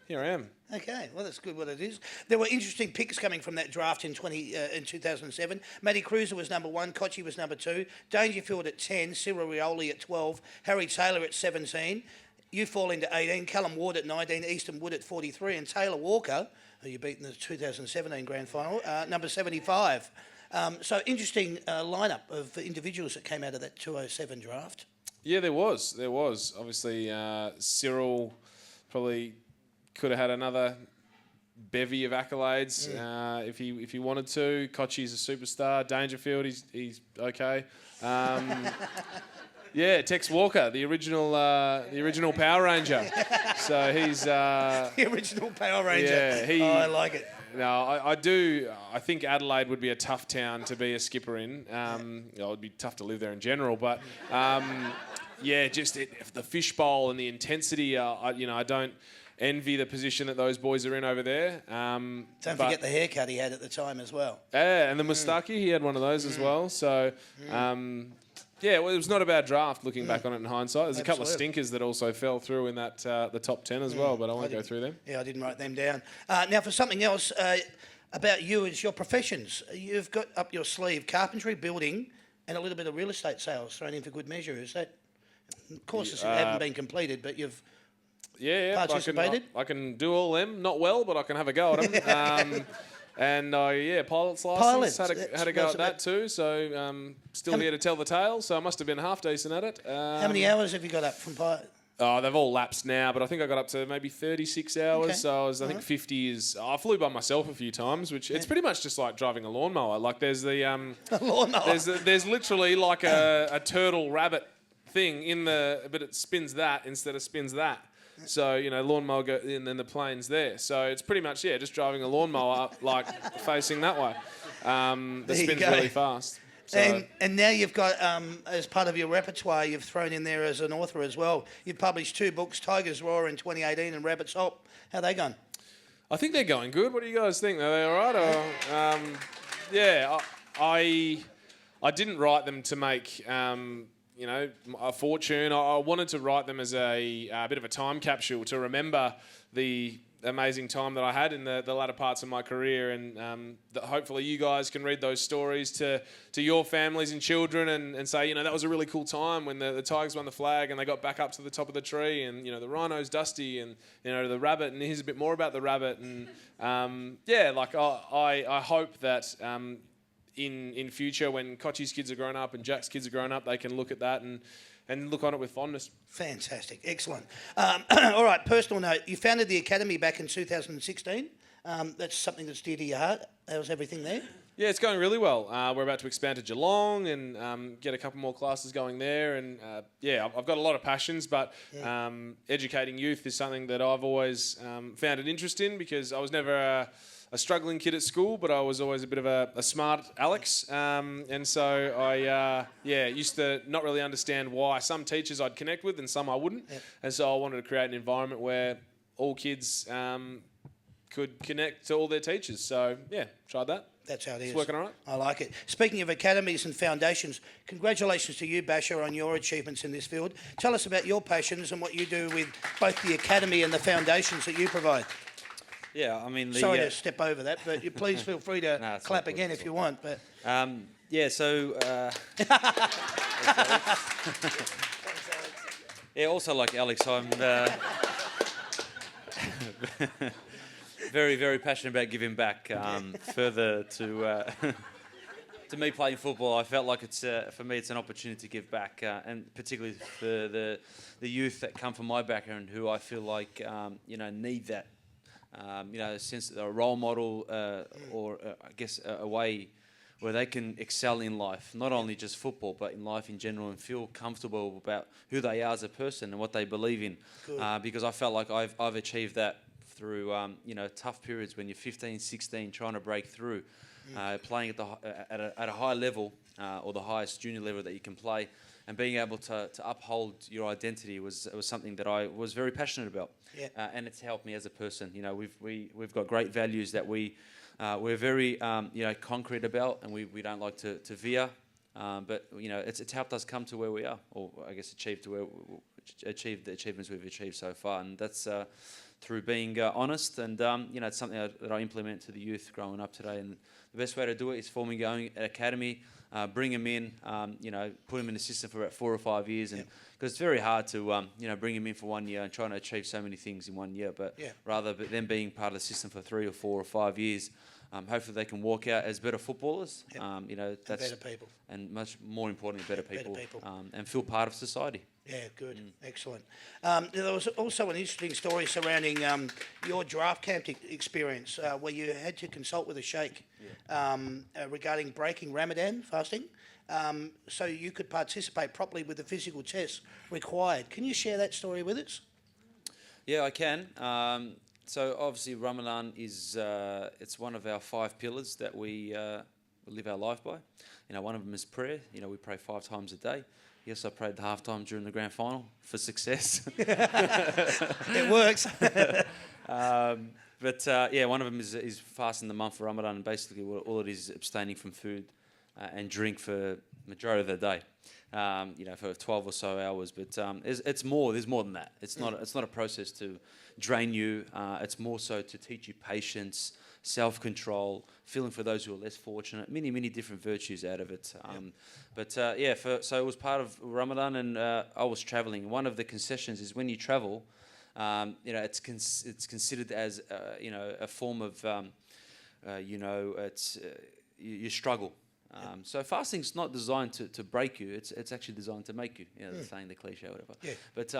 here I am. Okay, well, that's good what it is. There were interesting picks coming from that draft in 2007. Matty Cruiser was number 1, Kochi was number 2, Dangerfield at 10, Cyril Rioli at 12, Harry Taylor at 17. You fall into 18, Callum Ward at 19, Easton Wood at 43, and Taylor Walker, who you beat in the 2017 grand final, number 75. So interesting lineup of individuals that came out of that 2007 draft. Yeah, there was. Obviously, Cyril probably could have had another bevy of accolades if he wanted to. Kochi's a superstar. Dangerfield, he's okay. Tex Walker, the original Power Ranger. So he's the original Power Ranger. Yeah, I like it. No, I do. I think Adelaide would be a tough town to be a skipper in. It'd be tough to live there in general, but the fishbowl and the intensity. I don't envy the position that those boys are in over there. Don't forget the haircut he had at the time as well. Yeah, and the moustache, he had one of those as well. So, it was not a bad draft looking back on it in hindsight. There's a couple of stinkers that also fell through in that the top 10 as well, but I won't go through them. Yeah, I didn't write them down. Now, for something else about you is your professions. You've got up your sleeve carpentry, building, and a little bit of real estate sales thrown in for good measure. Is that? Of course, it haven't been completed, but you've participated. I can do all them. Not well, but I can have a go at them. And pilot's license. Had a go at that too. So still here to tell the tale. So I must have been half decent at it. How many hours have you got up from pilot? Oh, they've all lapsed now, but I think I got up to maybe 36 hours. Okay. So I think 50 is... I flew by myself a few times, which it's pretty much just like driving a lawnmower. Like there's the... A lawnmower? There's literally like a turtle rabbit thing in the... But it spins that instead of spins that. So, lawnmower go, and then the plane's there. So it's pretty much, just driving a lawnmower up, like facing that way. That spins really fast. So. And now you've got, as part of your repertoire, you've thrown in there as an author as well. You've published 2 books, Tigers Roar in 2018 and Rabbits Hop. How are they going? I think they're going good. What do you guys think? Are they all right? I didn't write them to make... a fortune. I wanted to write them as a bit of a time capsule to remember the amazing time that I had in the latter parts of my career, and that hopefully you guys can read those stories to your families and children and say, that was a really cool time when the Tigers won the flag and they got back up to the top of the tree, and the rhino's Dusty, and the rabbit, and here's a bit more about the rabbit, and I hope that in future, when Kochi's kids are grown up and Jack's kids are grown up, they can look at that and look on it with fondness. Fantastic. Excellent. All right, personal note. You founded the Academy back in 2016. That's something that's dear to your heart. How's everything there? Yeah, it's going really well. We're about to expand to Geelong and get a couple more classes going there. And I've got a lot of passions, but educating youth is something that I've always found an interest in, because I was never a struggling kid at school, but I was always a bit of a smart Alex. And so I used to not really understand why some teachers I'd connect with and some I wouldn't. Yep. And so I wanted to create an environment where all kids could connect to all their teachers. So, tried that. That's how it is. It's working all right. I like it. Speaking of academies and foundations, congratulations to you, Basher, on your achievements in this field. Tell us about your passions and what you do with both the academy and the foundations that you provide. Yeah, I mean... Sorry to step over that, but you please feel free to clap again if you want. But also like Alex, I'm very, very passionate about giving back. Further to me playing football, I felt like it's for me it's an opportunity to give back, and particularly for the youth that come from my background, who I feel like need that. Since they're a role model or I guess a way where they can excel in life, not only just football, but in life in general, and feel comfortable about who they are as a person and what they believe in. Because I felt like I've achieved that through tough periods when you're 15, 16, trying to break through, playing at a high level or the highest junior level that you can play. And being able to uphold your identity was something that I was very passionate about, and it's helped me as a person. We've got great values that we're very concrete about, and we don't like to veer, but it's helped us come to where we are, or I guess achieve the achievements we've achieved so far, and that's through being honest, and it's something that I implement to the youth growing up today. And the best way to do it is forming an academy. Bring them in, put them in the system for about 4 or 5 years, and because it's very hard to, bring them in for 1 year and trying to achieve so many things in 1 year. But rather than being part of the system for 3 or 4 or 5 years, hopefully they can walk out as better footballers. That's better people, and much more importantly, better people. And feel part of society. Yeah, good, excellent. There was also an interesting story surrounding your draft camp experience, where you had to consult with a sheikh regarding breaking Ramadan fasting, so you could participate properly with the physical tests required. Can you share that story with us? Yeah, I can. So obviously Ramadan is it's one of our 5 pillars that we live our life by. One of them is prayer. We pray 5 times a day. Yes, I prayed the halftime during the grand final for success. It works. One of them is fasting the month of Ramadan, and basically all it is abstaining from food and drink for majority of the day. For 12 or so hours, but it's more. There's more than that. It's not a process to drain you. It's more so to teach you patience, self-control, feeling for those who are less fortunate, many different virtues out of it. So it was part of Ramadan, and I was traveling. One of the concessions is when you travel, it's considered as a form of you struggle. So fasting's not designed to break you. It's actually designed to make you. The saying, the cliche, whatever. Yeah. But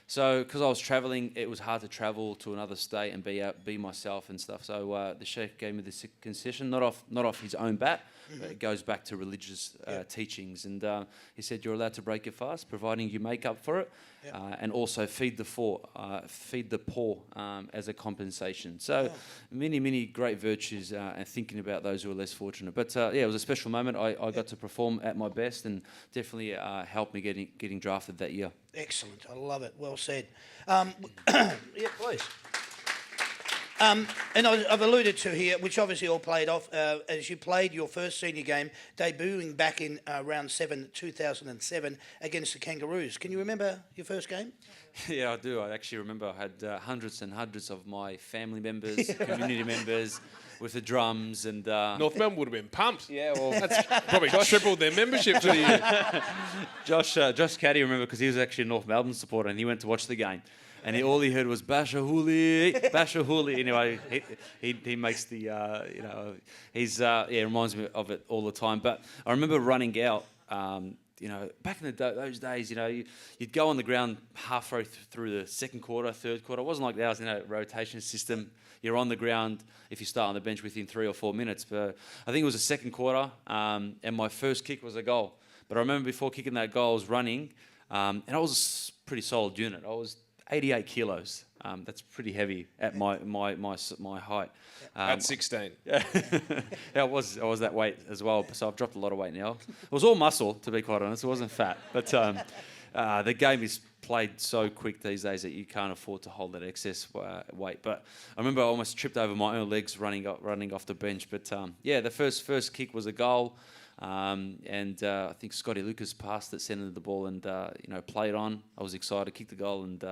so because I was traveling, it was hard to travel to another state and be myself and stuff. So the sheikh gave me this concession, not off his own bat, but it goes back to religious teachings. And he said you're allowed to break your fast, providing you make up for it, and also feed the poor as a compensation. So many great virtues and thinking about those who are less fortunate. But it was a special moment. I got to perform at my best, and definitely helped me getting drafted that year. Excellent. I love it. Well said. Yeah, please. And I've alluded to here, which obviously all played off, as you played your first senior game, debuting back in round 7, 2007, against the Kangaroos. Can you remember your first game? Yeah, I do. I actually remember I had hundreds and hundreds of my family members, community members, with the drums and... North Melbourne would have been pumped. Yeah, well... That's probably tripled their membership for the year. Josh Caddy, remember, because he was actually a North Melbourne supporter, and he went to watch the game. And all he heard was Basha Hooli. Anyway, he makes the, it reminds me of it all the time. But I remember running out, back in those days, you'd go on the ground halfway through the second quarter, third quarter. It wasn't like ours, rotation system. You're on the ground if you start on the bench within 3 or 4 minutes. But I think it was the second quarter, and my first kick was a goal. But I remember before kicking that goal, I was running, and I was a pretty solid unit. I was 88 kilos. That's pretty heavy at my height. At 16. Yeah, I was that weight as well. So I've dropped a lot of weight now. It was all muscle, to be quite honest. It wasn't fat. But the game is played so quick these days that you can't afford to hold that excess weight. But I remember I almost tripped over my own legs running off the bench. But the first kick was a goal. And I think Scotty Lucas passed it, centered the ball, and played on. I was excited, kicked the goal, and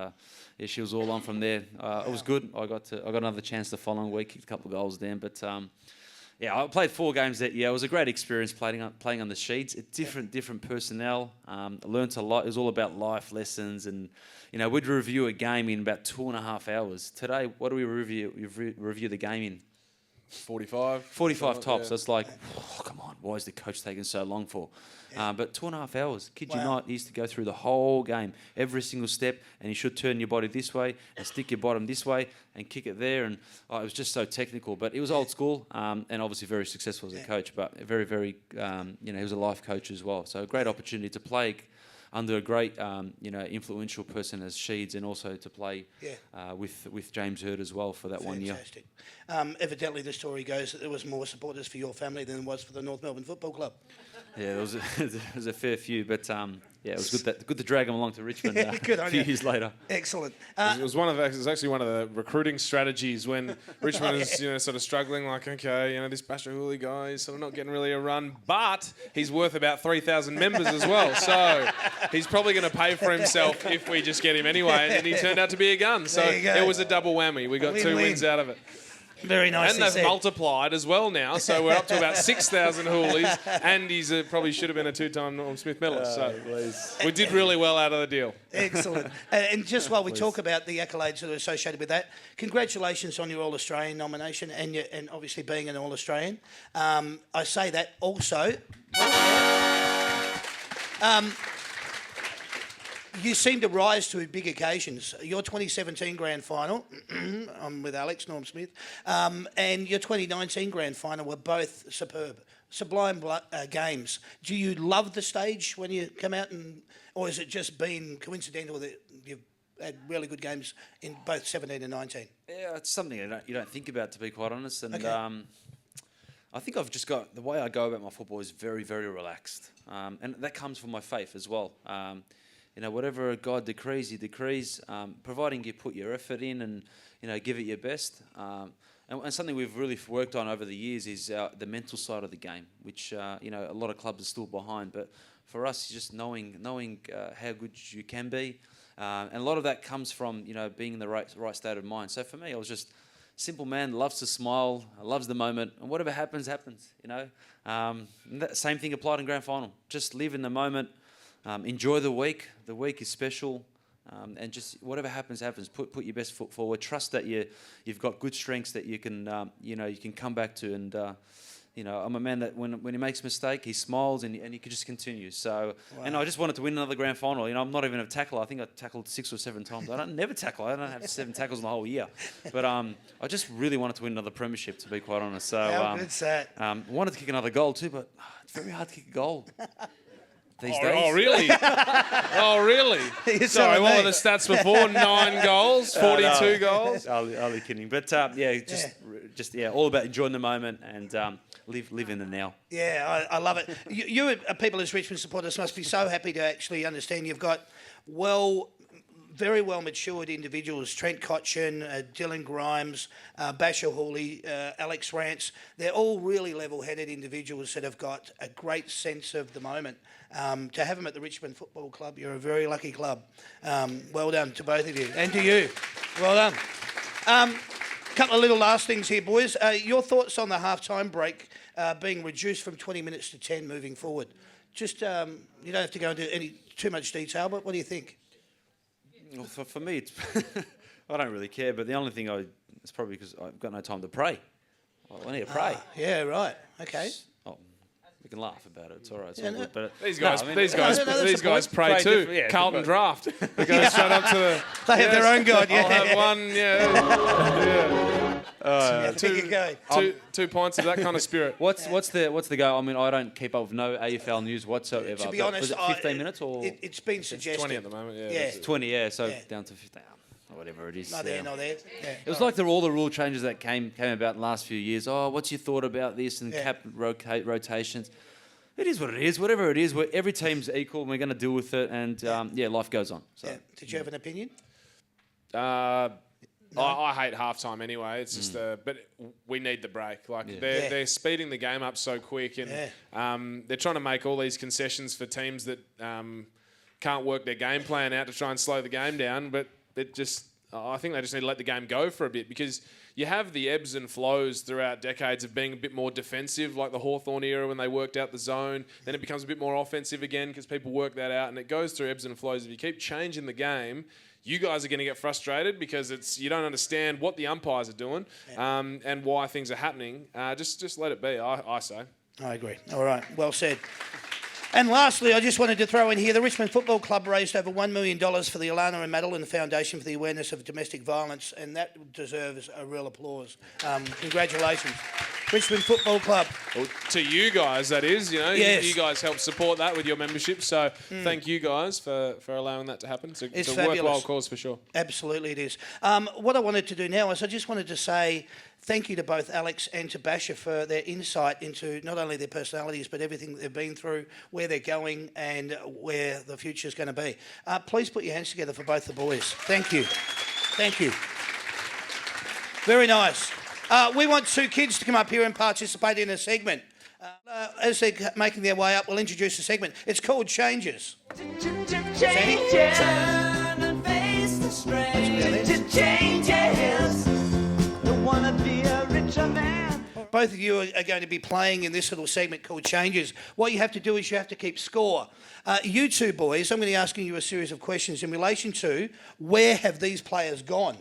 she was all on from there. It was good. I got another chance the following week, kicked a couple of goals then. But I played 4 games that year. It was a great experience playing on the sheets. Different personnel. I learnt a lot. It was all about life lessons, and we'd review a game in about 2.5 hours. Today, what do we review? We review the game in 45 tops. That's like, come on, why is the coach taking so long for? But 2.5 hours, kid you not, he used to go through the whole game, every single step, and you should turn your body this way and stick your bottom this way and kick it there. And it was just so technical, but he was old school and obviously very successful as a coach, but very, very, he was a life coach as well. So a great opportunity to play under a great, influential person as Sheeds, and also to play with James Hird as well for that 1 year. Fantastic. Evidently, the story goes that there was more supporters for your family than there was for the North Melbourne Football Club. Yeah, there was a fair few, but it was good to drag them along to Richmond a few years later. Excellent. It was actually one of the recruiting strategies when Richmond was sort of struggling. Like, okay, this Basha Hooli guy is sort of not getting really a run, but he's worth about 3,000 members as well. So he's probably going to pay for himself if we just get him anyway. And he turned out to be a gun. So it was a double whammy. We got 2 wins out of it. Very nice. And they've multiplied as well now, so we're up to about 6,000 Hoolies, and he's probably should have been a 2-time Norm Smith medalist. So we did really well out of the deal. Excellent. And just while we talk about the accolades that are associated with that, congratulations on your All-Australian nomination and obviously being an All-Australian. I say that also. You seem to rise to big occasions. Your 2017 grand final, I'm with Alex, Norm Smith, and your 2019 grand final were both superb, sublime games. Do you love the stage when you come out, or has it just been coincidental that you've had really good games in both 17 and 19? Yeah, it's something you don't think about, to be quite honest. And I think I've just got, the way I go about my football is very, very relaxed. And that comes from my faith as well. Whatever God decrees, He decrees, providing you put your effort in and, give it your best. And something we've really worked on over the years is the mental side of the game, which, a lot of clubs are still behind. But for us, just knowing how good you can be. And a lot of that comes from, being in the right state of mind. So for me, I was just simple man, loves to smile, loves the moment, and whatever happens, happens. And that same thing applied in grand final. Just live in the moment, enjoy the week. The week is special, and just whatever happens, happens. Put your best foot forward. Trust that you've got good strengths that you can you can come back to. And I'm a man that when he makes a mistake, he smiles and he can just continue. So, and I just wanted to win another grand final. I'm not even a tackler. I think I tackled 6 or 7 times. I don't never tackle. I don't have 7 tackles in the whole year. But I just really wanted to win another premiership, to be quite honest. So, How good's that? wanted to kick another goal too, but it's very hard to kick a goal these days. Oh, really? Oh, really? You're Sorry, telling what me. were the stats before? 9 goals, 42 goals? Only kidding. But just all about enjoying the moment and live in the now. Yeah, I love it. You people as Richmond supporters must be so happy to actually understand you've got very well matured individuals, Trent Cotchin, Dylan Grimes, Basher Hawley, Alex Rance. They're all really level-headed individuals that have got a great sense of the moment. To have them at the Richmond Football Club, you're a very lucky club. Well done to both of you, and to you. Well done. Couple of little last things here, boys. Your thoughts on the half-time break being reduced from 20 minutes to 10 moving forward? Just, you don't have to go into too much detail, but what do you think? Well, for me, it's I don't really care. But the only thing it's probably because I've got no time to pray. I need to pray. Yeah, right. Okay. Oh, we can laugh about it. It's all right. It's Yeah, all no. good. But These guys, no, that's these the guys point. pray too. Yeah, Carlton draft. They go straight up to the. They have their own God, yeah. I'll have one. Yeah. Yeah, there you go. Two pints of that kind of spirit. what's the go? I mean, I don't keep up with no AFL news whatsoever. To be but honest, was it 15 minutes or it's been suggested. 20 at the moment. Yeah. Yeah. 20? Yeah, so Yeah. down to 15. Or whatever it is. Not there, not there. Yeah. It was like all the rule changes that came about in the last few years. Oh, what's your thought about this and Yeah. cap rotations? It is what it is. Whatever it is, every team's equal and we're going to deal with it. And, life goes on. So. Yeah. Did you have an opinion? I hate halftime anyway. It's just but we need the break. Like they're speeding the game up so quick, and they're trying to make all these concessions for teams that can't work their game plan out to try and slow the game down. But I think they just need to let the game go for a bit, because you have the ebbs and flows throughout decades of being a bit more defensive, like the Hawthorn era when they worked out the zone. Then it becomes a bit more offensive again because people work that out, and it goes through ebbs and flows. If you keep changing the game, you guys are going to get frustrated because you don't understand what the umpires are doing and why things are happening. Just let it be, I say. I agree. All right. Well said. And lastly, I just wanted to throw in here, the Richmond Football Club raised over $1 million for the Alana and Madeline Foundation for the Awareness of Domestic Violence, and that deserves a real applause. Congratulations. Richmond Football Club. Well, to you guys, that is, Yes. you guys help support that with your membership, so thank you guys for allowing that to happen. It's a fabulous. worthwhile cause for sure. Absolutely it is. What I wanted to do now is I just wanted to say thank you to both Alex and to Basher for their insight into not only their personalities but everything they've been through, where they're going and where the future is going to be. Please put your hands together for both the boys. Thank you. Thank you. Very nice. We want 2 kids to come up here and participate in a segment. As they're making their way up, we'll introduce a segment. It's called Changes. Changes. Turn and face the strange. Changes. Don't wanna be a richer man. Both of you are going to be playing in this little segment called Changes. What you have to do is you have to keep score. You two boys, I'm going to be asking you a series of questions in relation to where have these players gone?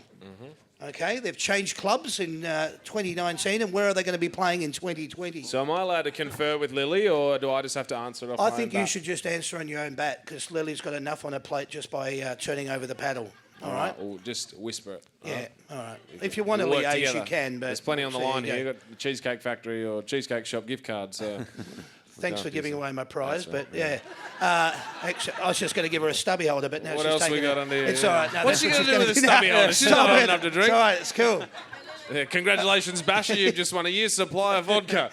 Okay, they've changed clubs in 2019, and where are they going to be playing in 2020? So am I allowed to confer with Lily, or do I just have to answer it off I my think own you bat? should just answer on your own bat, because Lily's got enough on her plate just by turning over the paddle. All right? Or just whisper it. Yeah, all right. If you want to We'll work liaise, you together. can, but... There's plenty on the so line you here. go. You've got the Cheesecake Factory or Cheesecake Shop gift cards. So Thanks for giving away my prize, That's but right, actually, I was just going to give her a stubby holder, but now What she's else taking we got it. under here? It's all right. No, What's that's she what gonna she's do with a stubby holder? She's Stop not old it. enough to drink. It's all right. It's cool. Yeah, congratulations, Basher. You've just won a year's supply of vodka.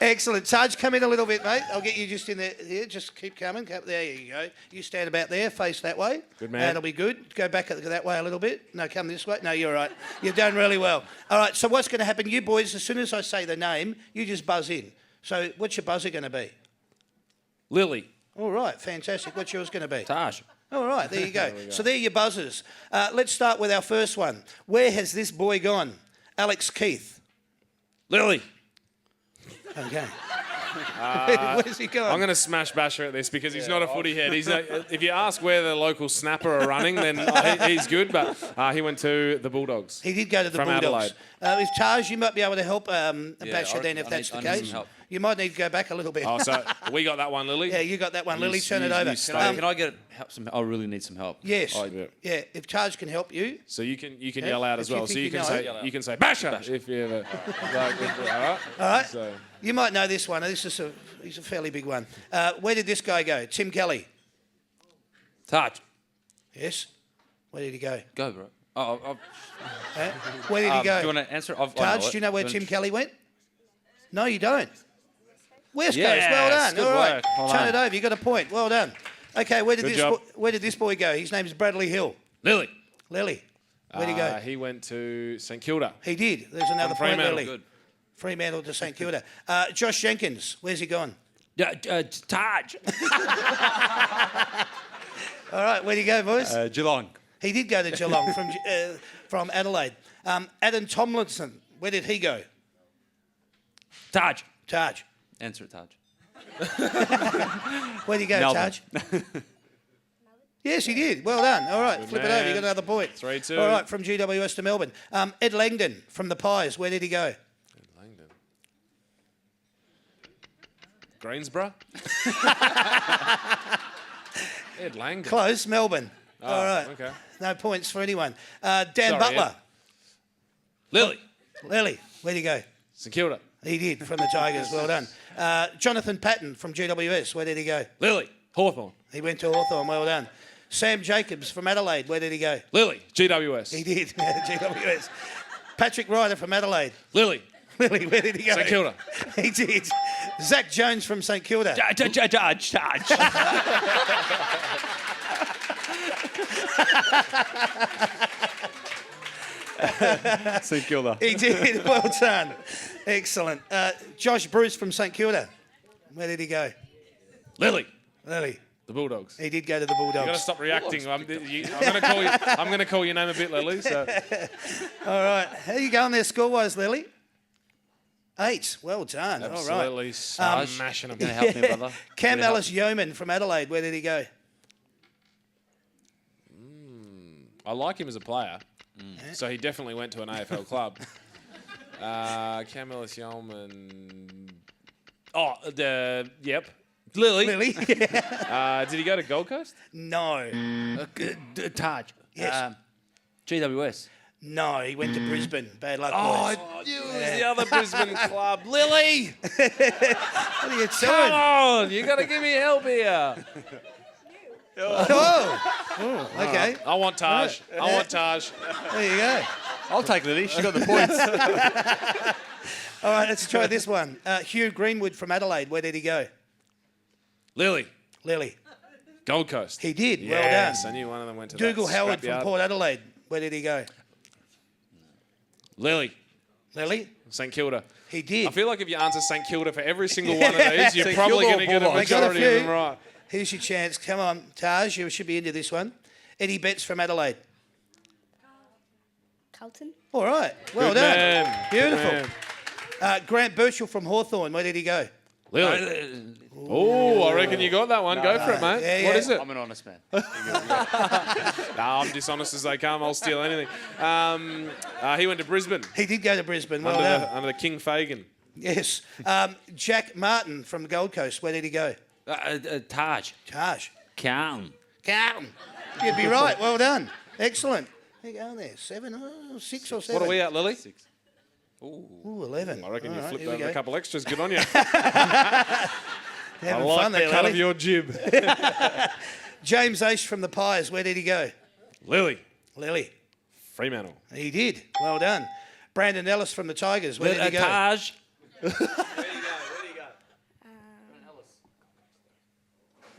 Excellent. Taj, come in a little bit, mate. I'll get you just in there. Here, just keep coming. There you go. You stand about there, face that way. Good man. That'll be good. Go back that way a little bit. No, come this way. No, you're all right. You've done really well. All right, so what's going to happen? You boys, as soon as I say the name, you just buzz in. So what's your buzzer going to be? Lily. All right, fantastic. What's yours going to be? Taj. All right, there you go. So there are your buzzers. Let's start with our first one. Where has this boy gone? Alex Keith. Lily. Okay. Where's he going? I'm going to smash Basher at this because he's not a footy head. He's if you ask where the local snapper are running, then he's good. But he went to the Bulldogs. He did go to the from Bulldogs. If Taj, you might be able to help Basher I then if need- that's I the need case. some help. You might need to go back a little bit. Oh, so we got that one, Lily. Yeah, you got that one, Lily. Turn it over. Can I get help? I really need some help. Yes. Oh, Yeah, if Taj can help you. So you can Yeah, yell out as if you well. think So you you can know say it. you can say Basher if you ever. All right. So, You might know this one. He's a fairly big one. Where did this guy go? Tim Kelly. Taj, Yes. Where did he go? go, bro. Oh, Where did he go? do you want to answer? I know Taj, it. do you know where Do Tim Kelly went? No, you don't. West Coast, Yes, well done. good All right, work. Well turn done. it over. You got a point. Well done. Okay, where Good job. did this boy go? His name's Bradley Hill. Lily. Lily. Where'd he go? He went to St Kilda. He did. There's another From point, Fremantle. Lily. Good. Fremantle to St Kilda. Josh Jenkins, where's he gone? Taj, All right, where'd he go, boys? Geelong. He did go to Geelong from Adelaide. Adam Tomlinson, where did he go? Taj. Taj. Answer it, Taj. Where'd he go, Melbourne. Taj? Yes, he did. Well done. All right, flip it over. You man. got another point. 3-2. All right, from GWS to Melbourne. Ed Langdon from the Pies, where did he go? Langdon. Greensboro. Ed Langdon. Close, Melbourne. All right. Okay. No points for anyone. Dan Sorry, Butler. Lily. Lily, where'd he go? St Kilda. He did, from the Tigers. Well done. Jonathan Patton from GWS, where did he go? Lily. Hawthorn. He went to Hawthorn. Well done. Sam Jacobs from Adelaide, where did he go? Lily. GWS. He did, GWS. Patrick Ryder from Adelaide. Lily. Lily, where did he go? St Kilda. He did. Zach Jones from St Kilda. Taj. St Kilda. He did. Well done. Excellent. Josh Bruce from St Kilda. Where did he go? Lily. Lily. The Bulldogs. He did go to the You got to Bulldogs. stop reacting. I'm going to call you. I'm going to call your name a bit, Lily. So All right. How you going there score-wise, Lily? 8. Well done. All right. absolutely smashing them. Gonna help me, brother. Cam Gonna help. Ellis Yeoman from Adelaide. Where did he go? I like him as a player, so he definitely went to an AFL club. Cam Ellis Yeoman. Oh, yep. Lily. Lily? Did he go to Gold Coast? No. Taj. Yes. GWS. No, he went to Brisbane. Bad luck, Oh, boys. it was the other Brisbane club. Lily, What are you come doing? on! You got to give me help here. Oh, okay. I want Taj. I want Taj. There you go. I'll take Lily. She got the points. All right, let's try this one. Hugh Greenwood from Adelaide. Where did he go? Lily, Lily. Gold Coast. He did. Yes, Well I knew one of them went to done. Dougal that Howard from scrapyard. Port Adelaide. Where did he go? Lily, Lily. St Kilda. He did. I feel like if you answer St Kilda for every single one of these, you're St probably Kilda going to get a or Bulldogs? I got a majority of them few. right. Here's your chance. Come on, Taj. You should be into this one. Eddie Betts from Adelaide. Carlton. All right. Well Good done. man. Beautiful. Good man. Grant Birchall from Hawthorn. Where did he go? Lily. Oh, I reckon you got that one. Go for it, mate. Yeah, What yeah. is it? I'm an honest man. No, I'm dishonest as they come. I'll steal anything. He went to Brisbane He did go to Brisbane. Well done. under the King Fagan. Yes. Jack Martin from the Gold Coast. Where did he go? Taj. Taj. Carlton. Carlton. You'd be right. Well done. Excellent. How you going there? 7, 6 or 7? What are we at, Lily? Ooh, 11. I reckon All you right, flipped here we over go. a couple extras. Good on you. Having I like fun the there, cut Lily. of your jib. James Ace from the Pies. Where did he go? Lily. Lily. Fremantle. He did. Well done. Brandon Ellis from the Tigers. Where did he go? Taj.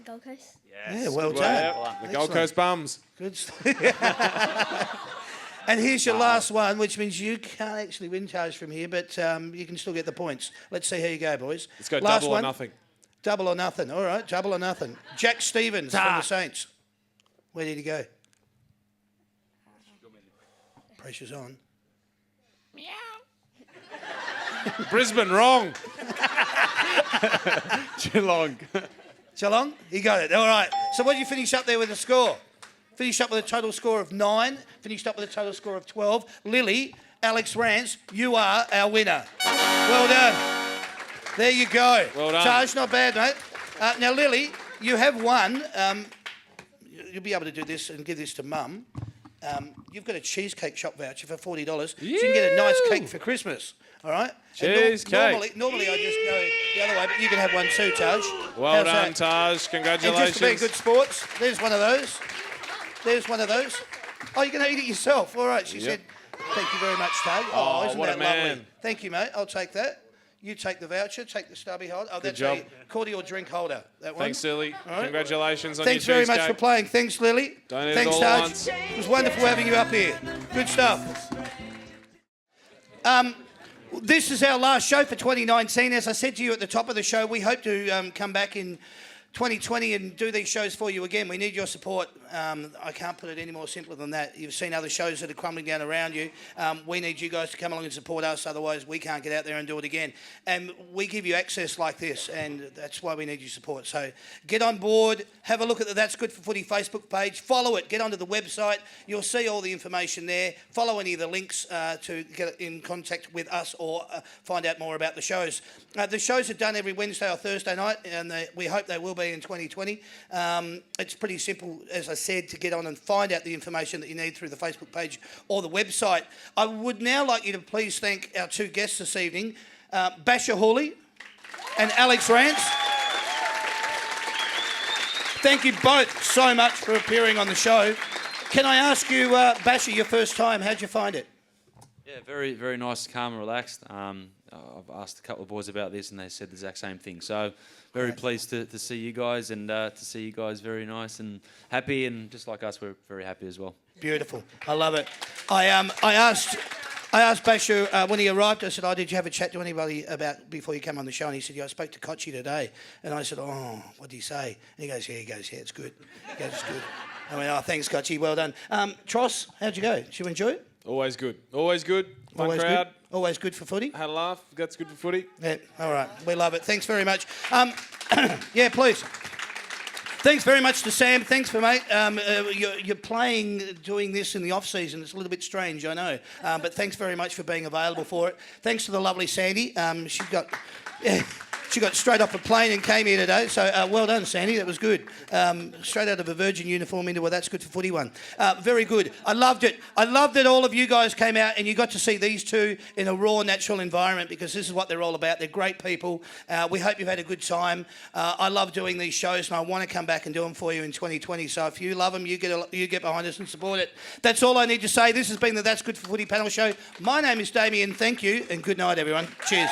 Gold Coast. Yeah, well Well, done. yeah, the Gold Coast Bums. Good stuff. And here's your last one, which means you can't actually win charge from here, but you can still get the points. Let's see how you go, boys. Let's go Last double one. or nothing. Double or nothing. All right, double or nothing. Jack Stevens from the Saints. Where did he go? Pressure's on. Brisbane, wrong. Geelong. Geelong? He got it. All right. So what did you finish up there with the score? Finished up with a total score of 9. Finished up with a total score of 12. Lily, Alex Rance, you are our winner. Well done. There you go. Well done. Taj, not bad, mate. Now, Lily, you have won. You'll be able to do this and give this to Mum. You've got a cheesecake shop voucher for $40. So you can get a nice cake for Christmas. All right? Cheesecake. Normally I just go the other way, but you can have one too, Taj. Well How's done, that? Taj. And Congratulations. just to be good sports, there's one of those. There's one of those. Oh, you're going to eat it yourself. All right, she said. Thank you very much, Taj. Oh, Isn't what a that man. lovely? Thank you, mate. I'll take that. You take the voucher, take the stubby holder. Oh, that's job. a cordial drink holder, that one. Thanks, Lily. right. Congratulations on Thanks your very cheesecake. much for playing. Thanks, Lily. Don't eat it Thanks, all at Taj. once. It was wonderful having you up here. Good stuff. This is our last show for 2019. As I said to you at the top of the show, we hope to come back in 2020 and do these shows for you again. We need your support. I can't put it any more simpler than that. You've seen other shows that are crumbling down around you. We need you guys to come along and support us, otherwise we can't get out there and do it again. And we give you access like this, and that's why we need your support. So get on board, have a look at the That's Good for Footy Facebook page, follow it, get onto the website. You'll see all the information there. Follow any of the links to get in contact with us or find out more about the shows. The shows are done every Wednesday or Thursday night, and we hope they will be in 2020. It's pretty simple, as I said, to get on and find out the information that you need through the Facebook page or the website. I would now like you to please thank our two guests this evening, Basher Hawley and Alex Rance. Thank you both so much for appearing on the show. Can I ask you, Basher, your first time, how'd you find it? Yeah, very, very nice, calm and relaxed. I've asked a couple of boys about this and they said the exact same thing. So very pleased to see you guys and to see you guys very nice and happy, and just like us, we're very happy as well. Beautiful. I love it. I asked Basher when he arrived, I said, "Oh, did you have a chat to anybody about before you came on the show?" And he said, "Yeah, I spoke to Kochi today." And I said, "Oh, what did he say?" And he goes, "Yeah, it's good. He goes, it's good." I went, "Oh, thanks, Kochi. Well done." Tross, how'd you go? Did you enjoy it? Always good. Always good. Fun Always crowd. good. Always good for footy. Had a laugh. That's good for footy. Yeah, all right. We love it. Thanks very much. Yeah, please. Thanks very much to Sam. Thanks for mate. You're playing, doing this in the off season. It's a little bit strange, I know. But thanks very much for being available for it. Thanks to the lovely Sandy. She got straight off a plane and came here today. So well done, Sandy. That was good. Straight out of a Virgin uniform into a That's Good for Footy one. Very good. I loved it. I loved that all of you guys came out and you got to see these two in a raw, natural environment, because this is what they're all about. They're great people. We hope you've had a good time. I love doing these shows and I want to come back and do them for you in 2020. So if you love them, you get behind us and support it. That's all I need to say. This has been the That's Good for Footy panel show. My name is Damien. Thank you and good night, everyone. Cheers.